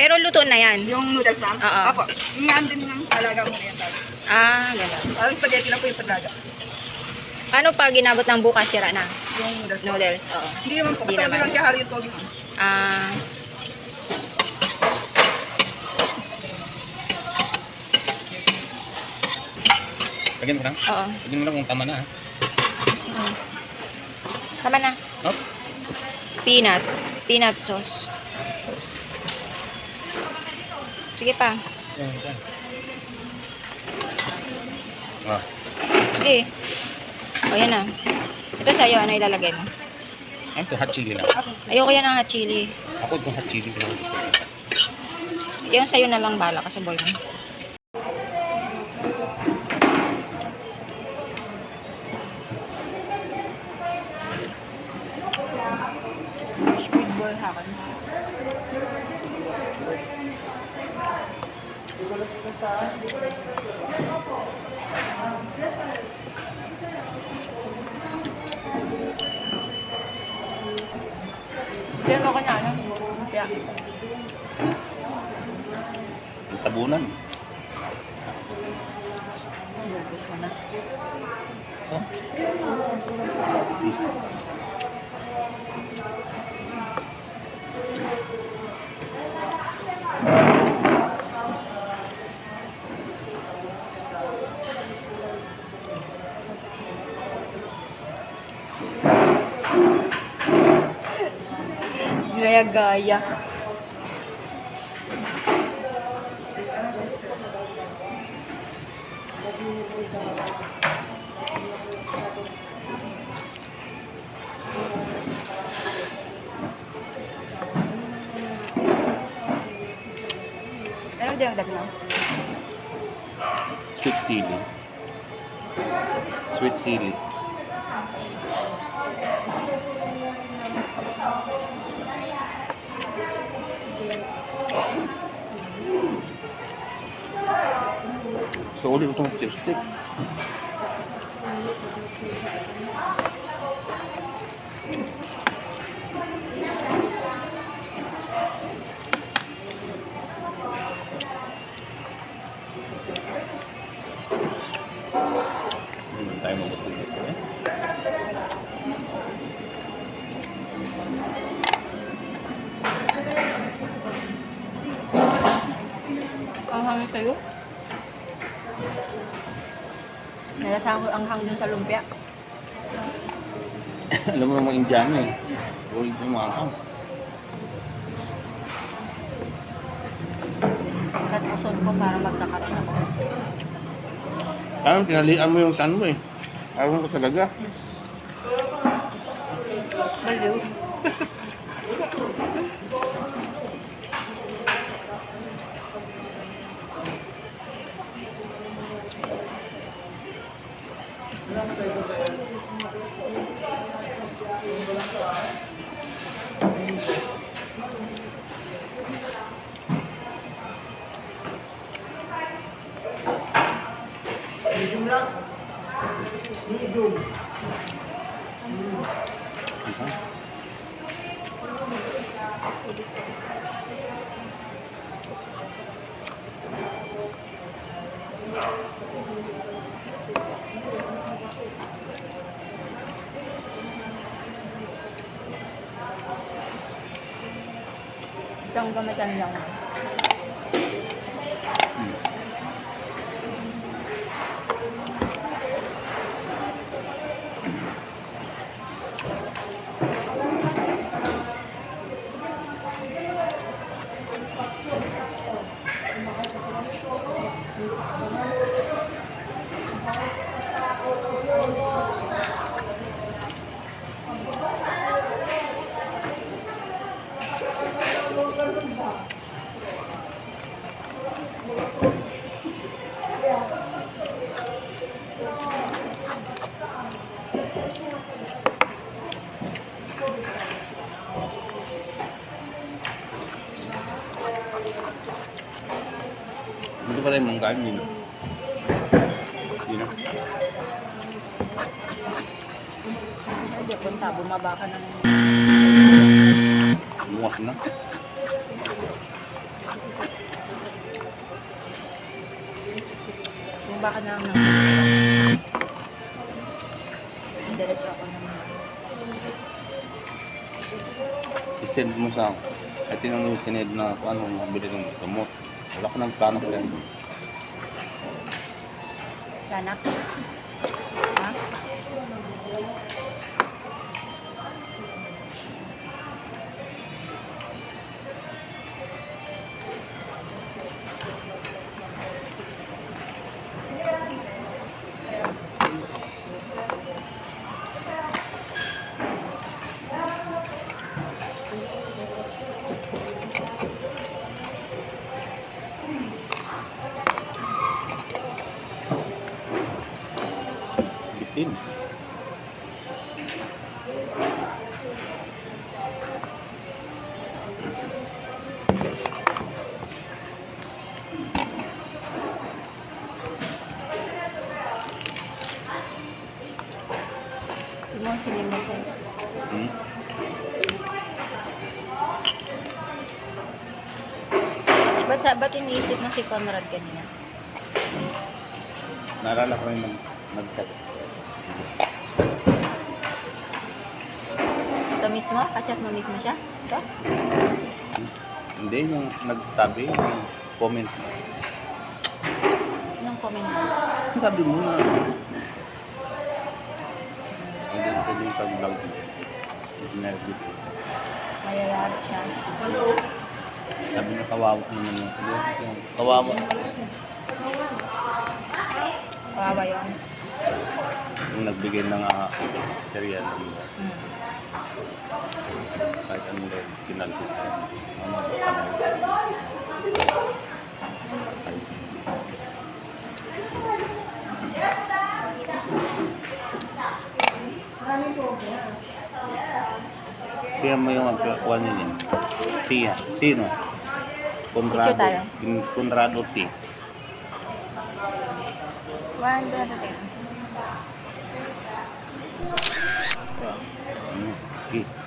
Pero luto na yan. Yung noodles, ma'am? Oo. Apo. Yung nga din ng halaga mo yan. Gano'n. Parang spaghetti lang po yung paglaga. Ano pag ginabot ng bukas, sira na? Yung noodles. Noodles, oo. Hindi naman po. Hindi Basta naman. lang kaya yung togi, ma'am. Lagyan mo lang. Oo. Lagyan mo lang kung tama na. Ha? Tama na. Oh. Peanut. Peanut sauce. Sige pa. Ah. Sige. O, yan na. Ito sa'yo, ano ilalagay mo? Ano to? Hot chili na. Ayoko yan ng hot chili. Ako itong hot chili ko. Yung sa'yo na lang bala kasi boy mo. Squid ball hakan. Diyan ako niya, ano? Yeah. Ang tabunan. Oh. Gaya-gaya. Ano dinagdag na? Sweet chili. Sweet chili. So ulit itong chipstick. Hindi tayo mabutin ito eh. Ang hangin sa'yo? Nalasahan ko ang hangin sa lumpia. Alam mo mga Indiano eh. Ulit yung mga hang. Katuson ko para magkakaroon ako. Parang tinalian mo yung tan mo eh. Ayaw ko talaga. Baliw. Medium lang. Medium. Isang gamitan lang. Dito pala yung manggaan yun. Yun. Hindi punta, bumaba ka ng... Bukas na. baka na lang. Diretso ako naman. I-send mo sa ay tinanong yung sined na kung ano mabili ng gamot. Wala ko ng plano ko yan. Lanak. Ha? Bitin. Hindi mo siling mo siya. Hmm? Ba't iniisip mo si Conrad kanina? Naalala ko rin nag-chat. Ito mismo? Kachat mo mismo siya? Ito? Hindi, yung nagsabi, yung comment. Anong comment mo? Sabi mo na. Hindi ko yung pag-vlog. Nervous. Mayayari siya. Sabi niya kawawa naman yun. Kawawa. Kawawa yun. Yung nagbigay ng cereal. Hmm. Kahit ano rin, kinalpis na. Ano, kaya mo yung kuha niya yun. Tia. Sino? Picture tayo. Conrado T. One, two, three. Kiss.